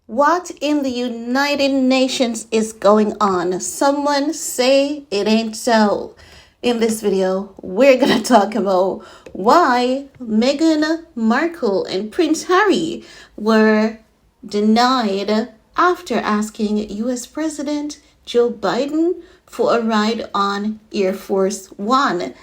What in the United Nations is going on? Someone say it ain't so. In this video, we're gonna talk about why Meghan Markle and Prince Harry were denied after asking US President Joe Biden for a ride on Air Force One.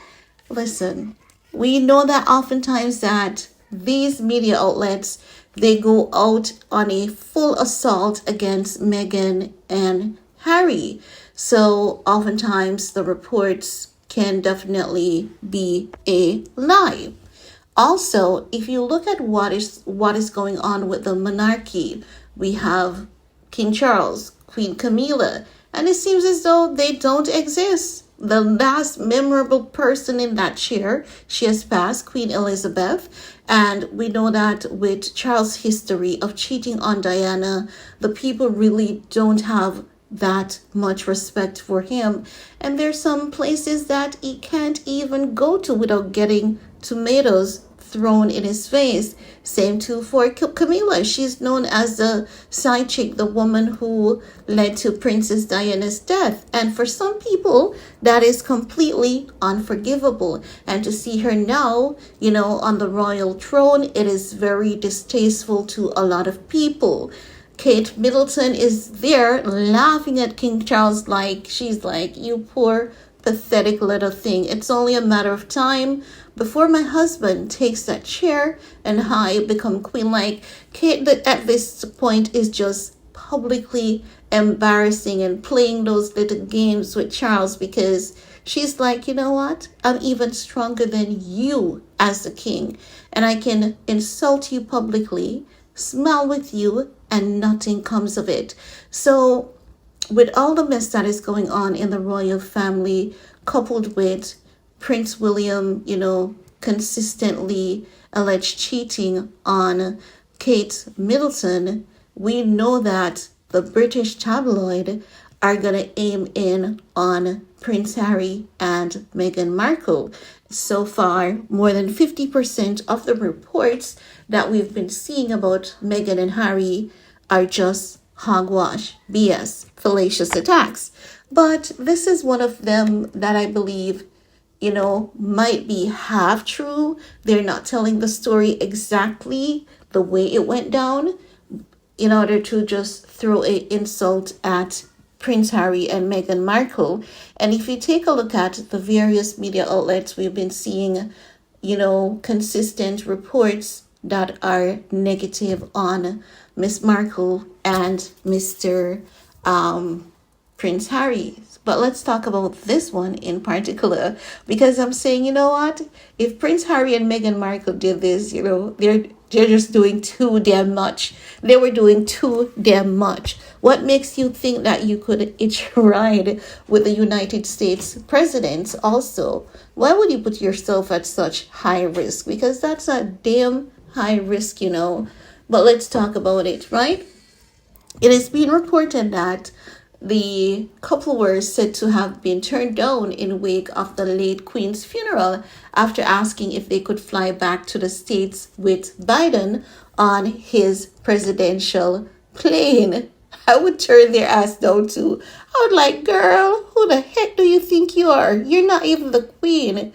Listen, we know that oftentimes that these media outlets they go out on a full assault against Meghan and Harry. So oftentimes the reports can definitely be a lie. Also, if you look at what is going on with the monarchy, we have King Charles, Queen Camilla, and it seems as though they don't exist. The last memorable person in that chair, she has passed, Queen Elizabeth, and we know that with Charles' history of cheating on Diana, the people really don't have that much respect for him. And there's some places that he can't even go to without getting tomatoes thrown in his face. Same too for Camilla. She's known as the side chick, the woman who led to Princess Diana's death. And for some people, that is completely unforgivable. And to see her now, on the royal throne, it is very distasteful to a lot of people. Kate Middleton is there laughing at King Charles like she's like, you poor pathetic little thing. It's only a matter of time before my husband takes that chair and I become queen. Like Kate at this point is just publicly embarrassing and playing those little games with Charles because she's like, you know what? I'm even stronger than you as the king and I can insult you publicly, smile with you, and nothing comes of it. So with all the mess that is going on in the royal family, coupled with Prince William, consistently alleged cheating on Kate Middleton, we know that the British tabloid are going to aim in on Prince Harry and Meghan Markle. So far, more than 50% of the reports that we've been seeing about Meghan and Harry are just hogwash, BS, fallacious attacks. But this is one of them that I believe, might be half true. They're not telling the story exactly the way it went down in order to just throw an insult at Prince Harry and Meghan Markle. And if you take a look at the various media outlets, we've been seeing, consistent reports that are negative on Miss Markle and Mr. Prince Harry. But let's talk about this one in particular because I'm saying, you know what? If Prince Harry and Meghan Markle did this, they're just doing too damn much. They were doing too damn much. What makes you think that you could hitch a ride with the United States president also? Why would you put yourself at such high risk? Because that's a damn high risk, But let's talk about it, right? It is being reported that the couple were said to have been turned down in wake of the late Queen's funeral after asking if they could fly back to the States with Biden on his presidential plane. I would turn their ass down too. I would like, girl, who the heck do you think you are? You're not even the queen.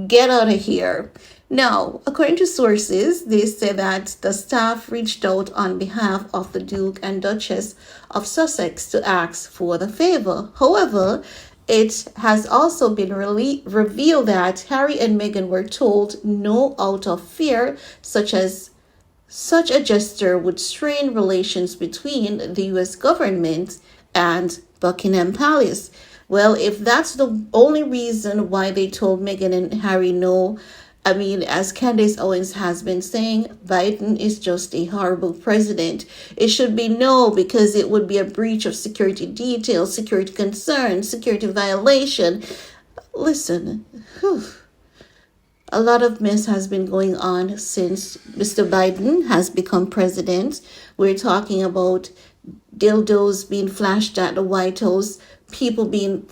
Get out of here. Now, according to sources, they say that the staff reached out on behalf of the Duke and Duchess of Sussex to ask for the favor. However, it has also been revealed that Harry and Meghan were told no out of fear, such a gesture would strain relations between the US government and Buckingham Palace. Well, if that's the only reason why they told Meghan and Harry no, I mean, as Candace Owens has been saying, Biden is just a horrible president. It should be no because it would be a breach of security details, security concerns, security violation. Listen, a lot of mess has been going on since Mr. Biden has become president. We're talking about dildos being flashed at the White House, people being,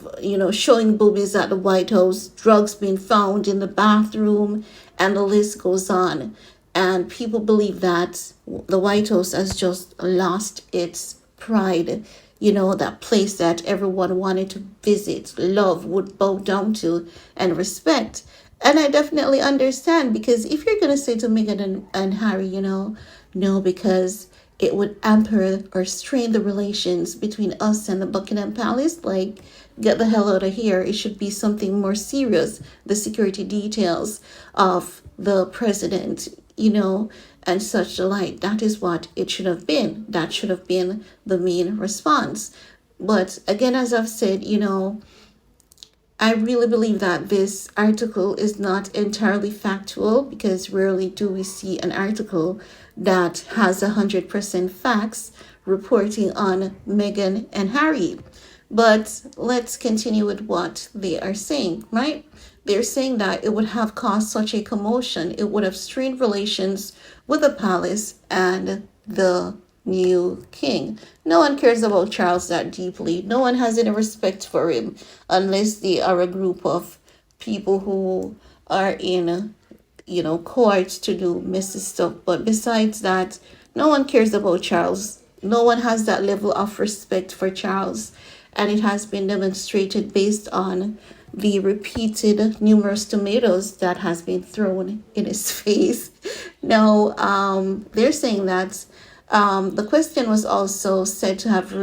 showing boobies at the White House, drugs being found in the bathroom, and the list goes on. And people believe that the White House has just lost its pride. You know, that place that everyone wanted to visit, love, would bow down to, and respect. And I definitely understand, because if you're going to say to Meghan and Harry, no, because it would hamper or strain the relations between us and the Buckingham Palace, like, get the hell out of here. It should be something more serious. The security details of the president, and such the like. That is what it should have been. That should have been the main response. But again, as I've said, I really believe that this article is not entirely factual, because rarely do we see an article that has 100% facts reporting on Meghan and Harry. But let's continue with what they are saying, right? They're saying that it would have caused such a commotion. It would have strained relations with the palace and the new king. No one cares about Charles that deeply. No one has any respect for him, unless they are a group of people who are in, courts to do messy stuff. But besides that, no one cares about Charles. No one has that level of respect for Charles. And it has been demonstrated based on the repeated numerous tomatoes that has been thrown in his face. Now, they're saying that the question was also said to have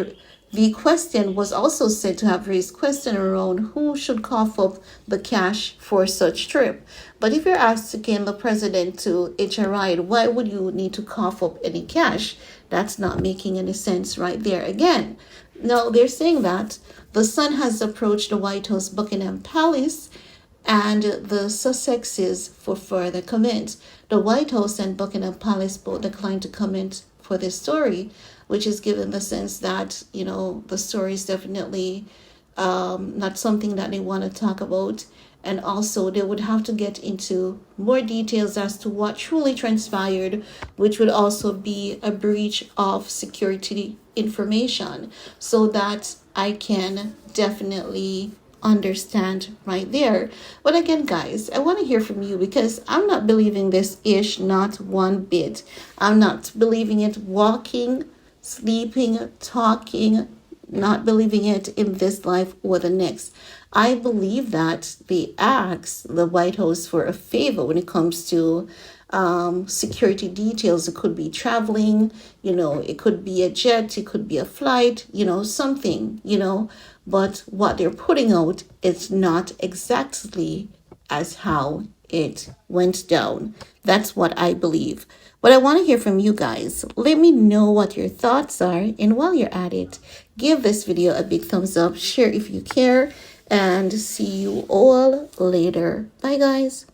raised question around who should cough up the cash for such trip. But if you're asking the president to hitch a ride, why would you need to cough up any cash? That's not making any sense right there again. Now, they're saying that the Sun has approached the White House Buckingham Palace and the Sussexes for further comment. The White House and Buckingham Palace both declined to comment for this story, which is given the sense that, the story is definitely not something that they want to talk about. And also, they would have to get into more details as to what truly transpired, which would also be a breach of security information, so that I can definitely understand right there. But again, guys, I want to hear from you, because I'm not believing this ish, not one bit. I'm not believing it walking, sleeping, talking, not believing it in this life or the next. I believe that they asked the White House for a favor when it comes to security details. It could be traveling, it could be a jet, it could be a flight, something, but what they're putting out is not exactly as how it went down. That's what I believe. But I want to hear from you guys. Let me know what your thoughts are. And while you're at it, give this video a big thumbs up, share if you care, and see you all later. Bye, guys.